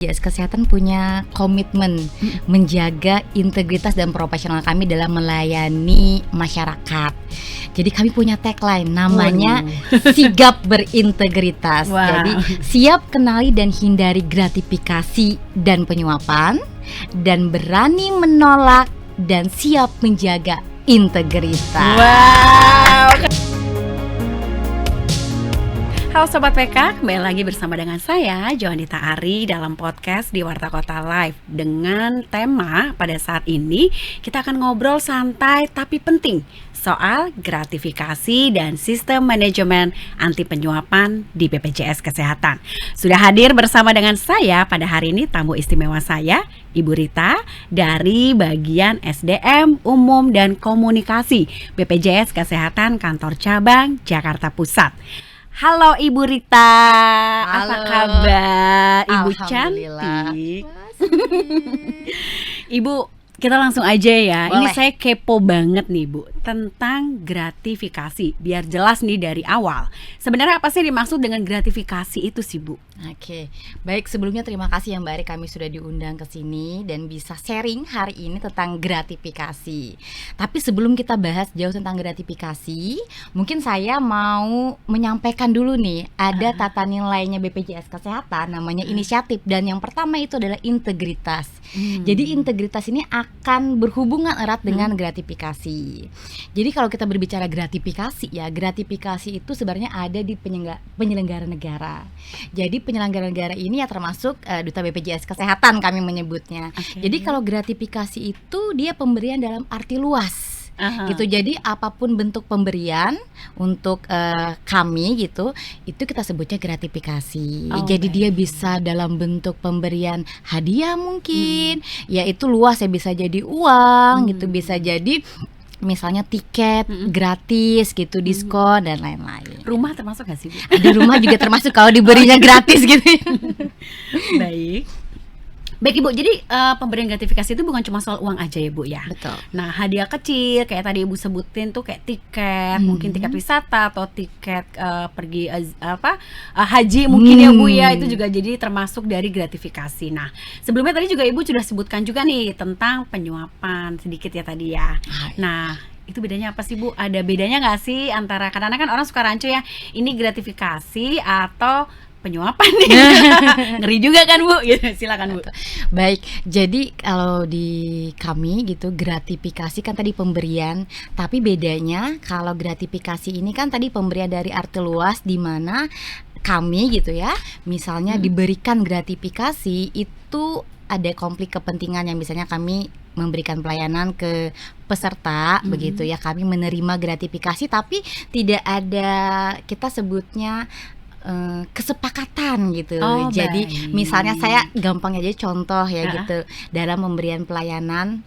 Kesehatan punya komitmen menjaga integritas dan profesional kami dalam melayani masyarakat. Jadi kami punya tagline namanya sigap berintegritas. Wow. Jadi siap kenali dan hindari gratifikasi dan penyuapan, dan berani menolak dan siap menjaga integritas. Wow. Halo Sobat PK, kembali lagi bersama dengan saya Johanita Ari dalam podcast di Warta Kota Live. Dengan tema pada saat ini kita akan ngobrol santai tapi penting soal gratifikasi dan sistem manajemen anti penyuapan di BPJS Kesehatan. Sudah hadir bersama dengan saya pada hari ini tamu istimewa saya, Ibu Rita dari bagian SDM Umum dan Komunikasi BPJS Kesehatan Kantor Cabang Jakarta Pusat. Halo Ibu Rita, Halo. apa kabar? Ibu Alhamdulillah. cantik. Ibu, kita langsung aja ya. Boleh. Ini saya kepo banget nih Bu, tentang gratifikasi. Biar jelas nih dari awal. Sebenarnya apa sih dimaksud dengan gratifikasi itu sih Bu? Oke, baik, sebelumnya terima kasih ya Mbak Ari, kami sudah diundang ke sini dan bisa sharing hari ini tentang gratifikasi. Tapi sebelum kita bahas jauh tentang gratifikasi, mungkin saya mau menyampaikan dulu nih, ada tata nilainya BPJS Kesehatan namanya inisiatif, dan yang pertama itu adalah integritas. Jadi integritas ini akan berhubungan erat dengan gratifikasi. Jadi kalau kita berbicara gratifikasi ya, gratifikasi itu sebenarnya ada di penyelenggara negara. Jadi penyelenggara negara ini ya termasuk Duta BPJS Kesehatan kami menyebutnya. Oke. Jadi kalau gratifikasi itu dia pemberian dalam arti luas. Gitu. Jadi apapun bentuk pemberian untuk kami gitu, itu kita sebutnya gratifikasi. Oh, Jadi baik. dia bisa dalam bentuk pemberian hadiah mungkin, ya itu luas ya, bisa jadi uang gitu, bisa jadi misalnya tiket gratis gitu, diskon dan lain-lain. Rumah termasuk gak sih Bu? Ada rumah juga termasuk kalau diberinya gratis gitu. Baik. Baik Ibu, jadi pemberian gratifikasi itu bukan cuma soal uang aja ya Bu ya. Betul. Nah, hadiah kecil kayak tadi Ibu sebutin tuh kayak tiket, mungkin tiket wisata atau tiket pergi haji mungkin ya Bu ya, itu juga jadi termasuk dari gratifikasi. Nah, sebelumnya tadi juga Ibu sudah sebutkan juga nih tentang penyuapan sedikit ya tadi ya. Nah, itu bedanya apa sih Bu? Ada bedanya nggak sih antara, kadang-kadang kan orang suka rancu ya, ini gratifikasi atau penyuapan nih. Ngeri juga kan Bu? Gitu. Silakan Bu. Baik, jadi kalau di kami gitu, gratifikasi kan tadi pemberian, tapi bedanya kalau gratifikasi ini kan tadi pemberian dari arti luas, di mana kami gitu ya, misalnya diberikan gratifikasi itu ada konflik kepentingan yang misalnya kami memberikan pelayanan ke peserta begitu ya, kami menerima gratifikasi tapi tidak ada, kita sebutnya kesepakatan gitu. Oh, Jadi baik. misalnya saya gampang aja contoh ya gitu, dalam pemberian pelayanan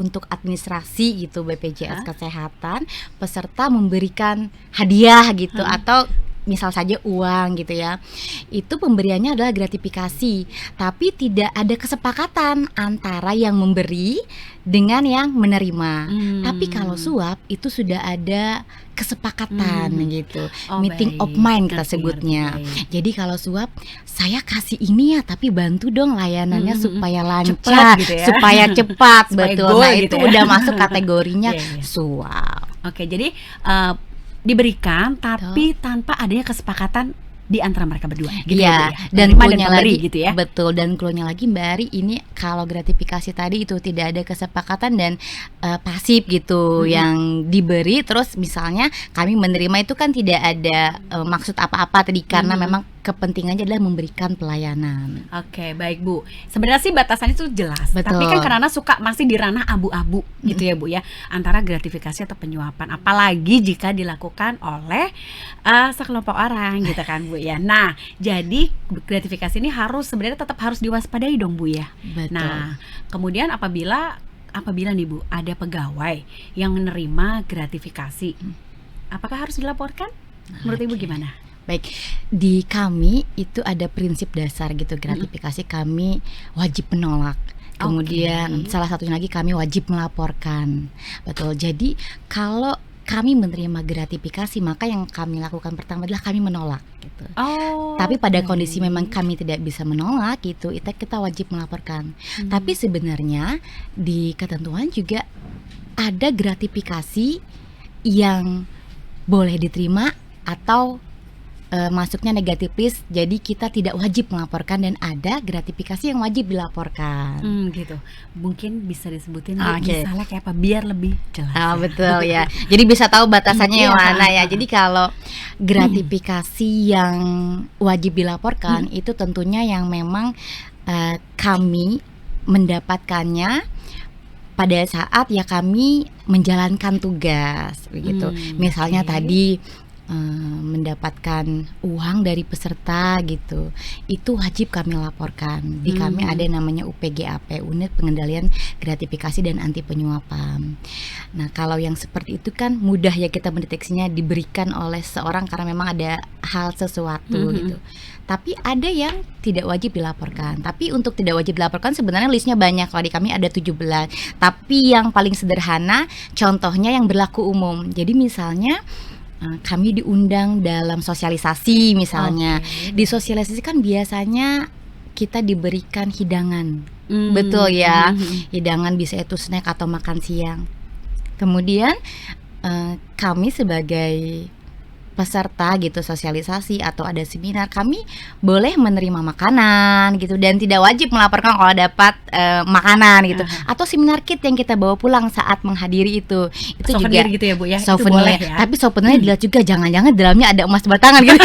untuk administrasi gitu BPJS Kesehatan, peserta memberikan hadiah gitu atau misal saja uang gitu ya, itu pemberiannya adalah gratifikasi, tapi tidak ada kesepakatan antara yang memberi dengan yang menerima. Tapi kalau suap itu sudah ada kesepakatan gitu, Oh, meeting baik. of mind kita Ngerti, sebutnya. ngerti. Jadi kalau suap, saya kasih ini ya, tapi bantu dong layanannya supaya lancar, Cepat gitu ya. supaya cepat. Supaya Betul. goal Nah gitu itu ya. udah masuk kategorinya Iya, iya. suap. Oke, jadi diberikan tapi tanpa adanya kesepakatan di antara mereka berdua gitu ya, Bu, Iya, ya? dan Penerima cluenya pemberi lagi gitu ya. betul, dan cluenya lagi Mbak Ari, ini kalau gratifikasi tadi itu tidak ada kesepakatan dan pasif gitu yang diberi, terus misalnya kami menerima itu kan tidak ada maksud apa-apa tadi, karena memang kepentingannya adalah memberikan pelayanan. Oke, baik Bu. Sebenarnya sih batasannya itu jelas. Betul. Tapi kan karena suka masih di ranah abu-abu gitu ya Bu ya, antara gratifikasi atau penyuapan. Apalagi jika dilakukan oleh sekelompok orang gitu kan Bu ya. Nah, jadi gratifikasi ini sebenarnya tetap harus diwaspadai dong Bu ya. Betul. Nah, kemudian apabila nih Bu ada pegawai yang menerima gratifikasi, apakah harus dilaporkan? Menurut Ibu gimana? Baik, di kami itu ada prinsip dasar gitu, gratifikasi kami wajib menolak. Kemudian salah satunya lagi kami wajib melaporkan. Betul. Jadi kalau kami menerima gratifikasi, maka yang kami lakukan pertama adalah kami menolak gitu. Oh. Tapi pada oke. kondisi memang kami tidak bisa menolak gitu, itu kita wajib melaporkan. Tapi sebenarnya di ketentuan juga ada gratifikasi yang boleh diterima atau masuknya negatif list, jadi kita tidak wajib melaporkan, dan ada gratifikasi yang wajib dilaporkan. Gitu. Mungkin bisa disebutin Bu, Oke. misalnya kayak apa biar lebih jelas. Ah, betul ya. Jadi bisa tahu batasannya yang Iya. mana ya. Jadi kalau gratifikasi yang wajib dilaporkan itu tentunya yang memang kami mendapatkannya pada saat ya kami menjalankan tugas begitu. Misalnya oke. tadi mendapatkan uang dari peserta gitu, itu wajib kami laporkan. Di kami ada yang namanya UPGAP, Unit Pengendalian Gratifikasi dan Anti Penyuapan. Nah, kalau yang seperti itu kan mudah ya kita mendeteksinya, diberikan oleh seorang karena memang ada hal sesuatu gitu. Tapi ada yang tidak wajib dilaporkan. Tapi untuk tidak wajib dilaporkan sebenarnya listnya banyak. Kalau di kami ada 17. Tapi yang paling sederhana contohnya yang berlaku umum. Jadi misalnya kami diundang dalam sosialisasi misalnya. Di sosialisasi kan biasanya kita diberikan hidangan. Betul ya. Hidangan bisa itu snack atau makan siang. Kemudian kami sebagai peserta gitu sosialisasi atau ada seminar, kami boleh menerima makanan gitu dan tidak wajib melaporkan kalau dapat makanan gitu. Atau seminar kit yang kita bawa pulang saat menghadiri itu Souvenir juga gitu ya Bu ya. Itu souvenir. boleh ya. Tapi souvenirnya dilihat juga, jangan-jangan dalamnya ada emas batangan gitu.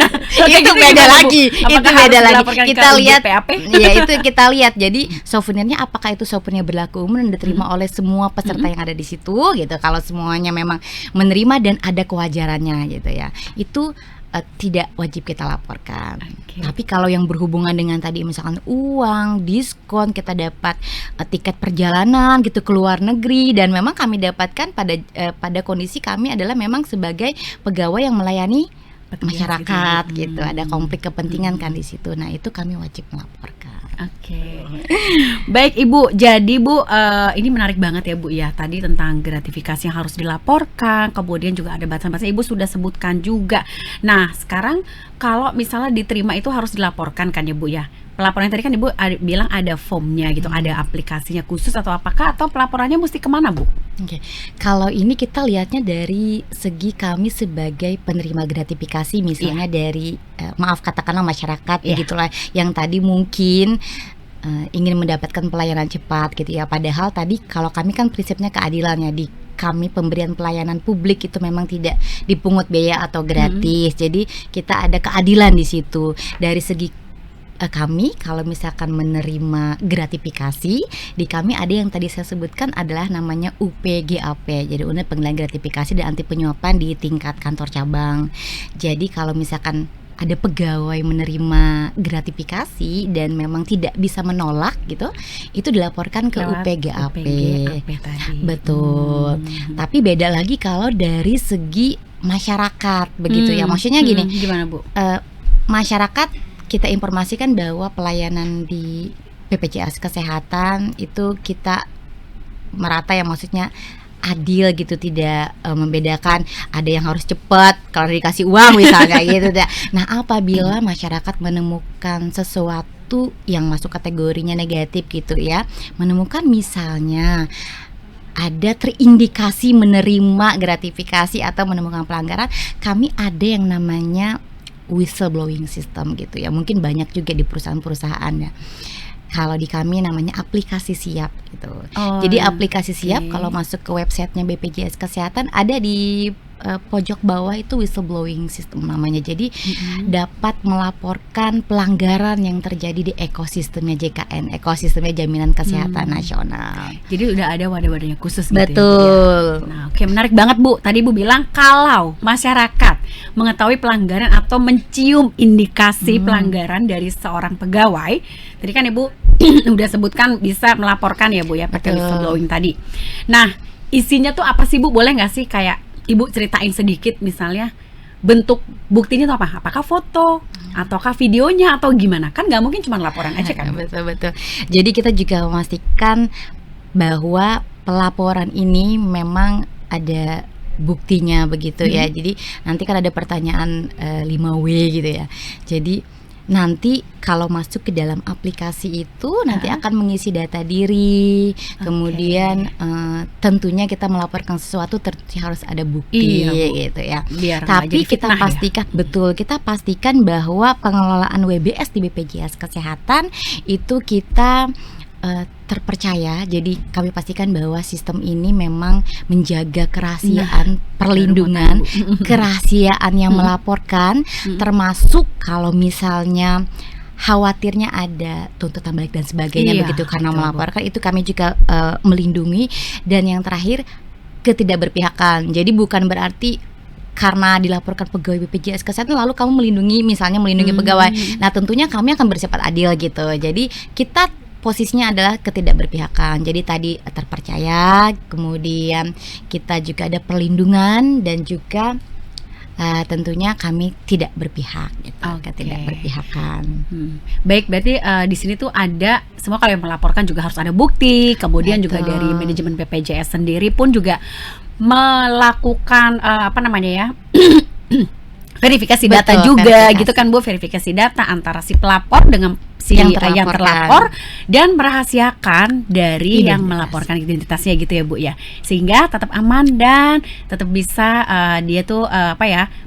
Nah, Itu beda lagi. Itu beda lagi. Kita lihat PAP? ya itu kita lihat. Jadi souvenirnya apakah itu souvenir berlaku umum dan diterima oleh semua peserta yang ada di situ gitu. Kalau semuanya memang menerima dan ada kewajarannya gitu ya, itu tidak wajib kita laporkan. Tapi kalau yang berhubungan dengan tadi misalkan uang, diskon, kita dapat tiket perjalanan gitu ke luar negeri, dan memang kami dapatkan pada kondisi kami adalah memang sebagai pegawai yang melayani masyarakat gitu. Ada konflik kepentingan kan di situ. Nah, itu kami wajib melaporkan. Oke. Baik Ibu, jadi Bu ini menarik banget ya Bu ya, tadi tentang gratifikasi yang harus dilaporkan, kemudian juga ada batasan-batasan Ibu sudah sebutkan juga. Nah, sekarang kalau misalnya diterima itu harus dilaporkan kan ya Bu ya. Pelaporan tadi kan Ibu bilang ada formnya gitu, ada aplikasinya khusus atau apakah, atau pelaporannya mesti kemana Bu? Oke. Kalau ini kita lihatnya dari segi kami sebagai penerima gratifikasi, misalnya dari maaf katakanlah masyarakat gitulah, yang tadi mungkin ingin mendapatkan pelayanan cepat gitu ya. Padahal tadi kalau kami kan prinsipnya keadilan ya, di kami pemberian pelayanan publik itu memang tidak dipungut biaya atau gratis. Jadi kita ada keadilan di situ. Dari segi kami kalau misalkan menerima gratifikasi, di kami ada yang tadi saya sebutkan adalah namanya UPGAP, jadi Unit Pengendalian Gratifikasi dan Anti Penyuapan di tingkat kantor cabang. Jadi kalau misalkan ada pegawai menerima gratifikasi dan memang tidak bisa menolak gitu, itu dilaporkan ke UPGAP. Tadi. Betul. Tapi beda lagi kalau dari segi masyarakat begitu ya. Maksudnya gini, gimana Bu? Masyarakat kita informasikan bahwa pelayanan di BPJS Kesehatan itu kita merata ya, maksudnya adil gitu, tidak membedakan ada yang harus cepat kalau dikasih uang misalnya gitu. Nah, apabila masyarakat menemukan sesuatu yang masuk kategorinya negatif gitu ya, menemukan misalnya ada terindikasi menerima gratifikasi atau menemukan pelanggaran, kami ada yang namanya whistleblowing system gitu ya. Mungkin banyak juga di perusahaan-perusahaan ya. Kalau di kami namanya aplikasi siap gitu. Jadi aplikasi siap kalau masuk ke websitenya BPJS Kesehatan ada di pojok bawah itu whistleblowing system namanya. Jadi dapat melaporkan pelanggaran yang terjadi di ekosistemnya JKN, ekosistemnya Jaminan Kesehatan Nasional. Jadi udah ada wadah-wadahnya khusus gitu. Betul. Ya. Nah, oke, menarik banget Bu. Tadi Bu bilang kalau masyarakat mengetahui pelanggaran atau mencium indikasi pelanggaran dari seorang pegawai, tadi kan Ibu udah sebutkan bisa melaporkan ya Bu ya pakai whistleblowing tadi. Nah, isinya tuh apa sih Bu? Boleh nggak sih kayak Ibu ceritain sedikit misalnya bentuk buktinya itu apa? Apakah foto ataukah videonya atau gimana? Kan nggak mungkin cuma laporan aja kan? Betul. Jadi kita juga memastikan bahwa pelaporan ini memang ada buktinya begitu ya. Jadi nanti kan ada pertanyaan 5W gitu ya. Jadi nanti kalau masuk ke dalam aplikasi itu nanti akan mengisi data diri, kemudian tentunya kita melaporkan sesuatu harus ada bukti gitu ya. Biar tapi kita pastikan kita pastikan bahwa pengelolaan WBS di BPJS Kesehatan itu kita terpercaya. Jadi kami pastikan bahwa sistem ini memang menjaga kerahasiaan, perlindungan, kerahasiaan yang melaporkan, termasuk kalau misalnya khawatirnya ada tuntutan balik dan sebagainya begitu karena melaporkan, itu kami juga melindungi. Dan yang terakhir, ketidakberpihakan. Jadi bukan berarti karena dilaporkan pegawai BPJS Kesehatan lalu kamu melindungi pegawai. Nah, tentunya kami akan bersifat adil gitu. Jadi kita posisinya adalah ketidakberpihakan. Jadi tadi terpercaya, kemudian kita juga ada perlindungan dan juga tentunya kami tidak berpihak gitu. Ketidakberpihakan. Baik, berarti di sini tuh ada semua, kalau yang melaporkan juga harus ada bukti. Kemudian juga dari manajemen BPJS sendiri pun juga melakukan verifikasi data juga gitu kan Bu, verifikasi data antara si pelapor dengan si yang terlapor dan merahasiakan dari yang melaporkan identitasnya gitu ya Bu ya, sehingga tetap aman dan tetap bisa dia tuh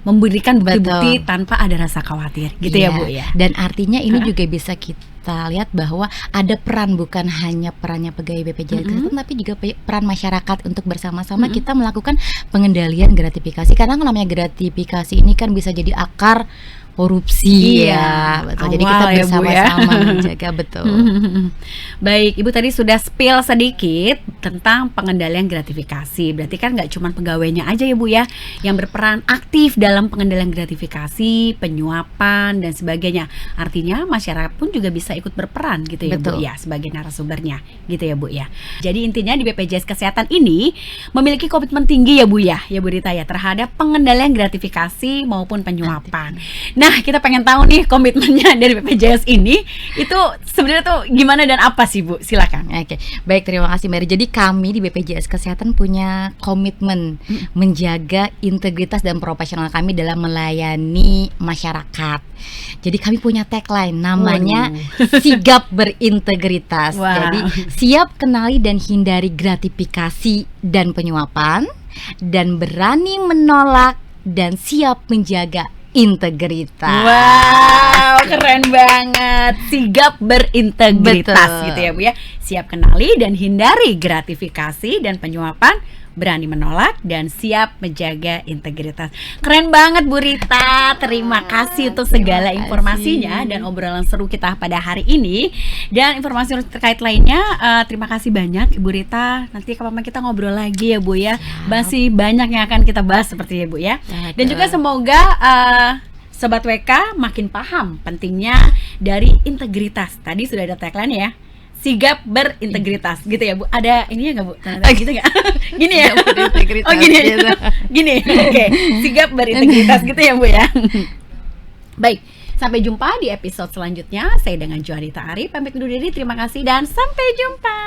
memberikan bukti-bukti tanpa ada rasa khawatir gitu ya Bu ya. Dan artinya ini juga bisa kita lihat bahwa ada peran, bukan hanya perannya pegawai BPJS Kesehatan, tapi juga peran masyarakat untuk bersama-sama kita melakukan pengendalian gratifikasi, karena namanya gratifikasi ini kan bisa jadi akar korupsi betul. Jadi kita bersama-sama menjaga Baik, Ibu tadi sudah spill sedikit tentang pengendalian gratifikasi. Berarti kan nggak cuma pegawainya aja ya Bu ya yang berperan aktif dalam pengendalian gratifikasi, penyuapan dan sebagainya. Artinya masyarakat pun juga bisa ikut berperan gitu ya Bu ya, sebagai narasumbernya gitu ya Bu ya. Jadi intinya di BPJS Kesehatan ini memiliki komitmen tinggi ya Bu Rita ya terhadap pengendalian gratifikasi maupun penyuapan. Nah, kita pengen tahu nih komitmennya dari BPJS ini itu sebenarnya tuh gimana dan apa sih Bu? Silakan. Oke, baik, terima kasih Mary. Jadi kami di BPJS Kesehatan punya komitmen menjaga integritas dan profesional kami dalam melayani masyarakat. Jadi kami punya tagline namanya sigap berintegritas. Jadi siap kenali dan hindari gratifikasi dan penyuapan, dan berani menolak dan siap menjaga integritas. Wow, keren banget. Sigap berintegritas gitu ya Bu ya. Siap kenali dan hindari gratifikasi dan penyuapan, berani menolak dan siap menjaga integritas. Keren banget Bu Rita. Terima kasih untuk segala informasinya dan obrolan seru kita pada hari ini. Dan informasi terkait lainnya terima kasih banyak Ibu Rita. Nanti kapan kita ngobrol lagi ya Bu ya. Masih banyak yang akan kita bahas seperti ya Bu ya. Dan juga semoga Sobat WK makin paham pentingnya dari integritas. Tadi sudah ada tagline ya, sigap berintegritas gitu ya Bu. Ada ininya nggak Bu? Gitu nggak? Gini ya? Oh gini ya? Gini, oke. Sigap berintegritas gitu ya Bu ya. Baik, sampai jumpa di episode selanjutnya. Saya dengan Johanita Ari pamit undur diri. Terima kasih dan sampai jumpa.